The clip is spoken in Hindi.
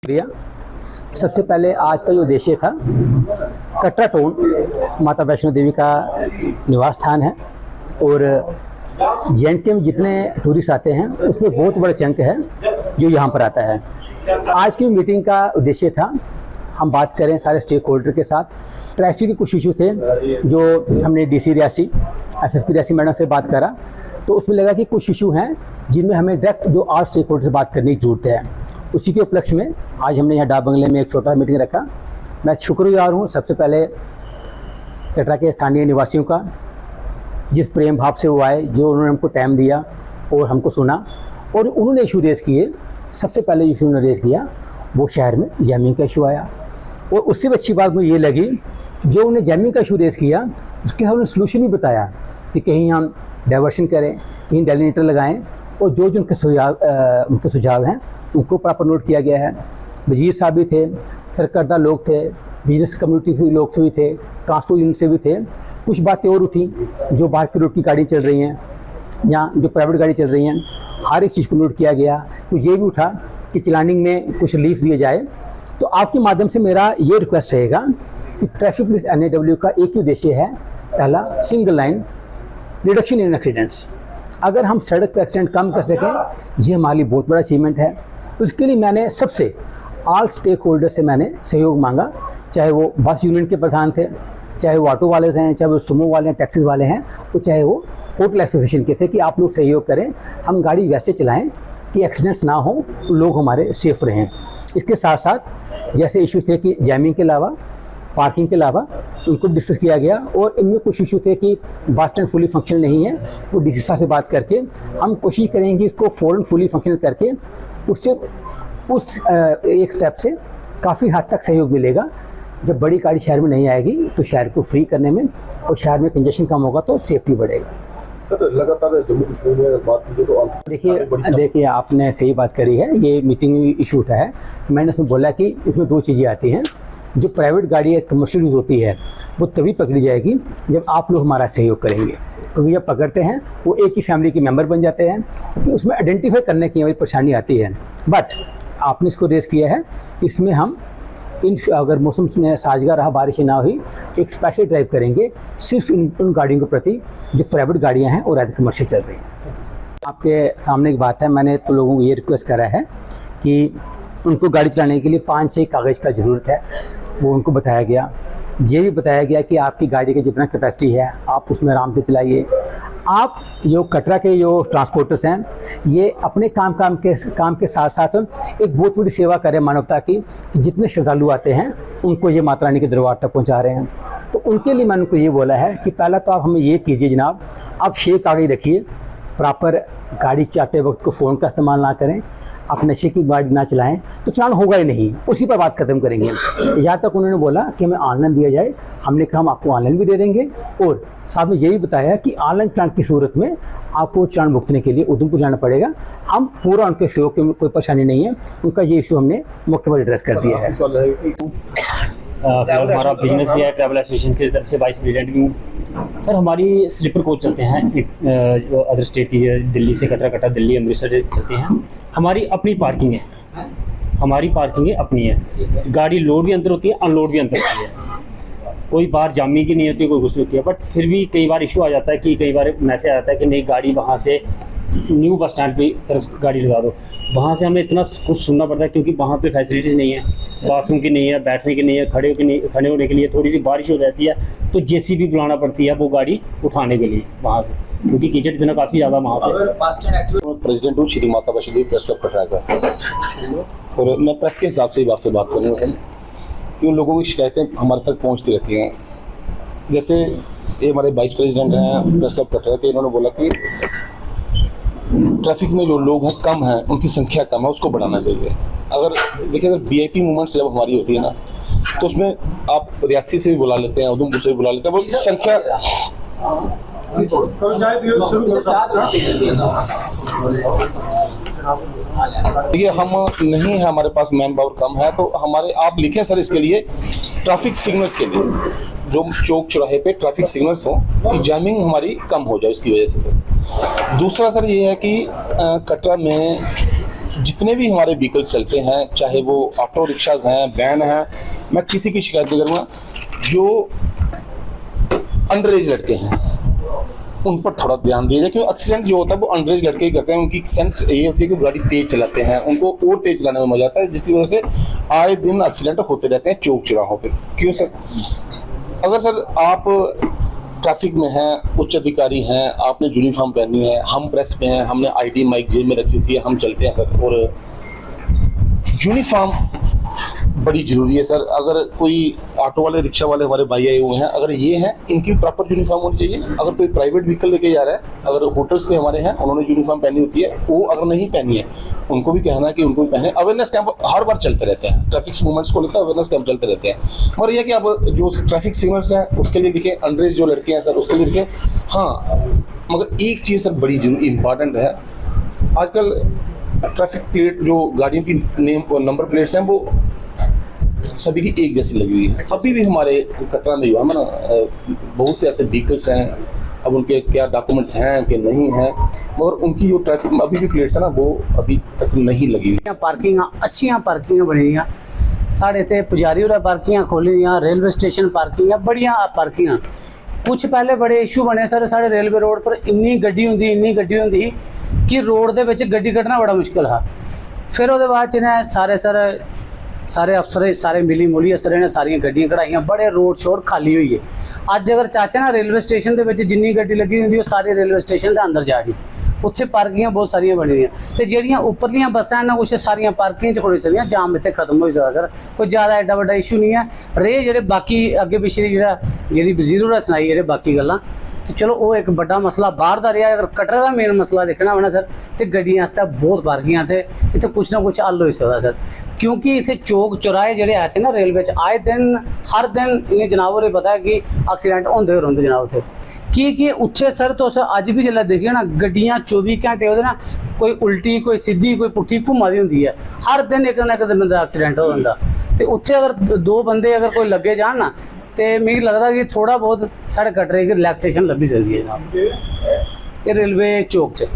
भैया, सबसे पहले आज का जो उद्देश्य था, कटरा टाउन माता वैष्णो देवी का निवास स्थान है और जे.एंड.के में जितने टूरिस्ट आते हैं उसमें बहुत बड़ा चंक है जो यहाँ पर आता है। आज की मीटिंग का उद्देश्य था, हम बात करें सारे स्टेक होल्डर के साथ। ट्रैफिक के कुछ इशू थे जो हमने DC Reasi, SSP Reasi madam से बात करा, तो उसमें लगा कि कुछ इशू हैं जिनमें हमें डायरेक्ट जो आल स्टेक होल्डर से बात करने की जरूरत है। उसी के उपलक्ष्य में आज हमने यहाँ डाक बंगले में एक छोटा मीटिंग रखा। मैं शुक्रगुजार हूँ सबसे पहले कटरा के स्थानीय निवासियों का, जिस प्रेम भाव से वो आए, जो उन्होंने हमको टाइम दिया और हमको सुना और उन्होंने इशू रेज़ किए। सबसे पहले इशू उन्होंने रेज़ किया वो शहर में जैमिंग का इशू आया और उससे अच्छी बात मुझे ये लगी जो उन्होंने जैमिंग का इशू रेज़ किया उसके हमने सोल्यूशन भी बताया कि कहीं हम डाइवर्शन करें, कहीं डेलिनेटर लगाएं और जो उनके सुझाव हैं उनको प्रॉपर नोट किया गया है। वजीर साहब भी थे, सरकर्दा लोग थे, बिजनेस कम्युनिटी के लोग से भी थे, ट्रांसपोर्ट यूनिट से भी थे। कुछ बातें और उठी जो बाहर की रोड की गाड़ी चल रही हैं या जो प्राइवेट गाड़ी चल रही हैं, हर एक चीज़ को नोट किया गया। कुछ ये भी उठा कि चलानिंग में कुछ रिलीफ दिए जाए। तो आपके माध्यम से मेरा ये रिक्वेस्ट रहेगा कि ट्रैफिक पुलिस NAW का एक ही उद्देश्य है, पहला single line reduction in accidents. अगर हम सड़क पर एक्सीडेंट कम कर सकें, ये हमारे लिए बहुत बड़ा अचीवमेंट है। उसके लिए मैंने सबसे ऑल स्टेक होल्डर से मैंने सहयोग मांगा, चाहे वो बस यूनियन के प्रधान थे, चाहे वो ऑटो वाले हैं, चाहे वो सुमो वाले हैं, टैक्सीज वाले हैं, तो चाहे वो होटल एसोसिएशन के थे कि आप लोग सहयोग करें, हम गाड़ी वैसे चलाएं कि एक्सीडेंट्स ना हो, तो लोग हमारे सेफ रहें। इसके साथ साथ जैसे इशू थे कि जैमिंग के अलावा, पार्किंग के अलावा, उनको डिस्कस किया गया और इनमें कुछ इशू थे कि बस स्टैंड फुली फंक्शनल नहीं है, वो डीसी साहब से बात करके हम कोशिश करेंगे इसको फ़ौरन फुली फंक्शनल करके उससे उस एक स्टेप से काफ़ी हद तक सहयोग मिलेगा। जब बड़ी गाड़ी शहर में नहीं आएगी तो शहर को फ्री करने में और शहर में कंजेशन कम होगा तो सेफ्टी बढ़ेगा। सर, लगातार जम्मू कश्मीर में बात की तो देखिए आपने सही बात करी है, ये मीटिंग में इशू उठा है। मैंने उसमें बोला कि इसमें दो चीज़ें आती हैं। जो प्राइवेट गाड़ी है कमर्शियल यूज़ होती है वो तभी पकड़ी जाएगी जब आप लोग हमारा सहयोग करेंगे, क्योंकि जब पकड़ते हैं वो एक ही फैमिली के मेंबर बन जाते हैं, क्योंकि उसमें आइडेंटिफाई करने की हमारी परेशानी आती है। बट आपने इसको रेज़ किया है, इसमें हम अगर मौसम में साजगार रहा, बारिश ना हुई, एक स्पेशल ड्राइव करेंगे सिर्फ उन गाड़ियों के प्रति जो प्राइवेट गाड़ियाँ हैं और एज कमर्शियल चल रही हैं। आपके सामने एक बात है, मैंने तो लोगों को ये रिक्वेस्ट करा है कि उनको गाड़ी चलाने के लिए 5-6 कागज़ का ज़रूरत है, वो उनको बताया गया। ये भी बताया गया कि आपकी गाड़ी की जितना कैपेसिटी है आप उसमें आराम से चलाइए। आप जो कटरा के जो ट्रांसपोर्टर्स हैं, ये अपने काम के साथ साथ एक बहुत बड़ी सेवा करें मानवता की। जितने श्रद्धालु आते हैं उनको ये माता रानी के दरबार तक पहुंचा रहे हैं, तो उनके लिए मैंने उनको ये बोला है कि पहला तो आप हमें ये कीजिए जनाब, आप 6 कागज़ रखिए, प्रॉपर गाड़ी चलाते वक्त को फ़ोन का इस्तेमाल ना करें, आप नशे की गाड़ी ना चलाएं तो चलान होगा ही नहीं, उसी पर बात ख़त्म करेंगे। यहाँ तक उन्होंने बोला कि हमें ऑनलाइन दिया जाए, हमने कहा हम आपको ऑनलाइन भी दे देंगे और साथ में ये भी बताया कि ऑनलाइन चलान की सूरत में आपको चलान भुगतने के लिए उधमपुर जाना पड़ेगा। हम पूरा उनके सहयोग की कोई परेशानी नहीं है, उनका ये इशू हमने मौके पर एड्रेस कर दिया है। फिलहाल हमारा बिजनेस भी है, ट्रैवल एसोसिएशन की तरफ से वाइस प्रेसिडेंट भी हूँ। सर, हमारी स्लीपर कोच चलते हैं अदर स्टेट की, दिल्ली से कटरा, दिल्ली अमृतसर से चलते हैं। हमारी अपनी पार्किंग है, हमारी पार्किंग अपनी है। गाड़ी लोड भी अंदर होती है, अनलोड भी अंदर होती है। कोई बाहर जामी की नहीं होती, कोई कुछ नहीं होती है। बट फिर भी कई बार इशू आ जाता है कि कई बार मैसेज आ जाता है कि नहीं, गाड़ी वहाँ से न्यू बस स्टैंड पे तरफ गाड़ी लगा दो। वहाँ से हमें इतना कुछ सुनना पड़ता है क्योंकि वहाँ पे फैसिलिटीज़ नहीं है, बाथरूम की नहीं है, बैठने की नहीं है, खड़े होने के लिए थोड़ी सी बारिश हो जाती है तो JCB बुलाना पड़ती है वो गाड़ी उठाने के लिए वहाँ से, क्योंकि कीचड़ इतना काफ़ी ज़्यादा वहाँ पर। प्रेसिडेंट हूँ श्री माता वैष्णो देवी प्रेस क्लब कटरा का, और मैं प्रेस के हिसाब से आपसे बात करूँगा कि उन लोगों की शिकायतें हमारे तक पहुँचती रहती हैं। जैसे ये हमारे वाइस प्रेसिडेंट हैं प्रेस क्लब कटरा के, इन्होंने बोला कि ट्रैफिक में जो लोग हैं कम हैं, उनकी संख्या कम है, उसको बढ़ाना चाहिए। अगर देखिए, अगर VIP मूवमेंट्स जब हमारी होती है ना, तो उसमें आप रियासी से भी बुला लेते हैं, उधमपुर से भी बुला लेते हैं, वो संख्या देखिए हम नहीं है, हमारे पास मैन पावर कम है, तो हमारे आप लिखें सर इसके लिए ट्रैफिक सिग्नल्स के लिए, जो चौक चौराहे पे ट्रैफिक सिग्नल्स हो, कि जैमिंग हमारी कम हो जाए इसकी वजह से सर। दूसरा सर ये है कि कटरा में जितने भी हमारे व्हीकल्स चलते हैं, चाहे वो ऑटो रिक्शाज हैं, वैन हैं, मैं किसी की शिकायत नहीं करूँगा। जो अंडर एज लड़के हैं उन पर थोड़ा ध्यान दिया जाए, क्योंकि एक्सीडेंट जो होता है वो अंडर एज लड़के ही करते हैं। उनकी सेंस ये होती है कि गाड़ी तेज चलाते हैं, उनको और तेज चलाने में मजा आता है, जिसकी वजह से आए दिन एक्सीडेंट होते रहते हैं चौक चौराहों पे। क्यों सर? अगर सर आप ट्रैफिक में हैं, उच्च अधिकारी हैं, आपने यूनिफॉर्म पहनी है, हम प्रेस में हैं, हमने आईडी माइक जेब में रखी होती है, हम चलते हैं सर। और यूनिफॉर्म बड़ी ज़रूरी है सर। अगर कोई ऑटो वाले, रिक्शा वाले हमारे भाई आए हुए हैं, अगर ये हैं, इनकी प्रॉपर यूनिफॉर्म होनी चाहिए। अगर कोई प्राइवेट व्हीकल लेके जा रहा है, अगर होटल्स के हमारे हैं, उन्होंने यूनिफॉर्म पहनी होती है, वो अगर नहीं पहनी है उनको भी कहना है कि उनको भी पहने। अवेयरनेस कैंप हर बार चलते रहते हैं, ट्रैफिक मूवमेंट्स को लेकर अवेयरनेस कैंप चलते रहते हैं। और ये कि अब जो ट्रैफिक सिग्नल्स हैं उसके लिए लिखे, अंडरेज जो लड़के हैं सर उसके लिए लिखे। हाँ, मगर एक चीज़ सर बड़ी जरूरी इंपॉर्टेंट है, आजकल ट्रैफिक प्लेट जो गाड़ियों की नेम और नंबर प्लेट्स हैं वो सभी की एक जैसी लगी हुई है। अभी भी हमारे कटरा में हुआ ना, बहुत से ऐसे व्हीकल्स हैं, अब उनके क्या डॉक्यूमेंट्स हैं कि नहीं हैं, मगर उनकी जो ट्रैफिक अभी भी प्लेट्स है ना वो अभी तक नहीं लगी हुई। पार्किंग अच्छी पार्किंग बनी हुई, साढ़े इतने पुजारी और पार्किंग खोली हुई, रेलवे स्टेशन पार्किंग बढ़िया पार्किंग। कुछ पहले बड़े इशू बने सर, साढ़े रेलवे रोड पर इन्नी गड्डी होंदी कि रोड दे विच गड्डी कड्ढना बड़ा मुश्किल है। फिर उसके बाद इन्हें सारे अफसर सारे मिली मुली सर ने सारिया गड्डियां कढ़ाइया, बड़े रोड शोड खाली हुई है। अज अगर चाचा ना रेलवे स्टेशन के विच जिन्नी गड्डी लगी होंदी सारी रेलवे स्टेशन के अंदर जा गई, उत्थे पार्किंग बहुत सारिया बनी हुई, तो ਜਿਹੜੀਆਂ उपरलिया बसा ना कुछ सारिया पार्किंग च खड़ोई सकदियां, जाम इत्थे खत्म हो सकता सर। कोई ज़्यादा एडा वड्डा इशू नहीं है। रेह जेह्ड़े बाकी अगे पिछले जी वजीर होरें सनाई जेह्ड़े बाकी गल्लां, तो चलो वो एक बड़ा मसला बाहर का रहा। अगर कटरा का मेन मसला देखना होना सर, तो गड्डियां आस्ते बहुत पार्किंग थे, इतने कुछ ना कुछ हल हो सकता सर। क्योंकि इतने चौक चौराहे जोड़े ऐसे ना रेलवे आए दिन हर दिन इन्हें जनाब होरें पता है कि एक्सीडेंट होंदे रौंदे जनाब उत्थे कि उत्थे सर तुस अज भी जिसलै दिक्खिए ना गड्डियां 24 घंटे ओहदे ना कोई उल्टी कोई सीधी कोई पुट्ठी घुमा दी होंदी है, हर दिन एक ना एक दिन बंदा एक्सीडेंट हो जाता। तो उत्थे अगर दो बंदे अगर कोई लगे जान ना, तो मिगी लगता कि थोड़ा बहुत साढ़े कटरे की रिलैक्सेशन लभी सकती है जनाब ये रेलवे चौक च।